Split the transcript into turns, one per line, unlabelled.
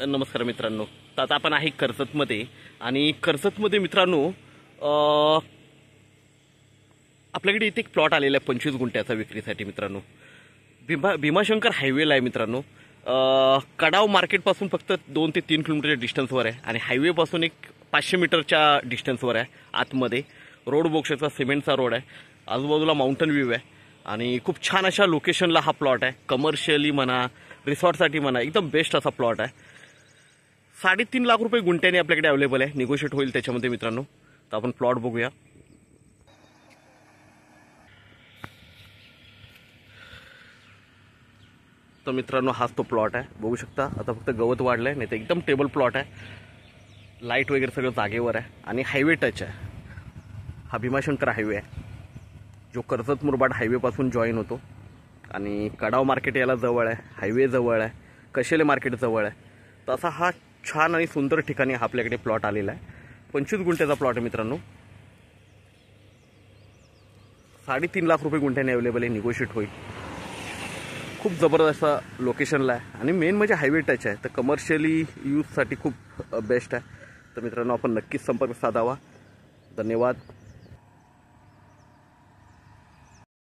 नमस्कार मित्रांनो. तर आता आपण आहे कर्जतमध्ये आणि कर्जतमध्ये मित्रांनो आपल्याकडे इथे एक प्लॉट आलेला आहे 25 गुंठ्याचा विक्रीसाठी मित्रांनो. भीमाशंकर हायवेला आहे मित्रांनो. कडाव मार्केटपासून फक्त 2 ते 3 किलोमीटरच्या डिस्टन्सवर आहे आणि हायवेपासून एक 500 मीटरच्या डिस्टन्सवर आहे. आतमध्ये रोड बोक्सेसचा सिमेंटचा रोड आहे, आजूबाजूला माउंटन व्ह्यू आहे आणि खूप छान अशा लोकेशनला हा प्लॉट आहे. कमर्शियली म्हणा, रिसॉर्टसाठी म्हणा, एकदम बेस्ट असा प्लॉट आहे. 3.5 लाख रुपये गुंठ्याने आपल्याकडे अवेलेबल आहे. निगोशिएट होईल त्याच्यामध्ये मित्रांनो. तर आपण प्लॉट बघूया. तर मित्रांनो हाच तो प्लॉट आहे, बघू शकता. आता फक्त गवत वाढलंय, नाही तर एकदम टेबल प्लॉट आहे. लाईट वगैरे सगळं जागेवर आहे आणि हायवे टच आहे. हा भीमाशंकर हायवे आहे जो कर्जत मुरबाड हायवेपासून जॉईन होतो आणि कडाव मार्केट याला जवळ आहे, हायवे जवळ आहे, कशेले मार्केट जवळ आहे. तर असा हा छान आणि सुंदर ठिकाणी हा आपल्याकडे प्लॉट आलेला आहे. 25 गुंठ्याचा प्लॉट आहे मित्रांनो. 3.5 लाख रुपये गुंठ्याने अवेलेबल आहे. निगोशिएट होईल. खूप जबरदस्त लोकेशनला आहे आणि मेन म्हणजे हायवे टच आहे. तर कमर्शियली यूजसाठी खूप बेस्ट आहे. तर मित्रांनो आपण नक्कीच संपर्क साधावा. धन्यवाद.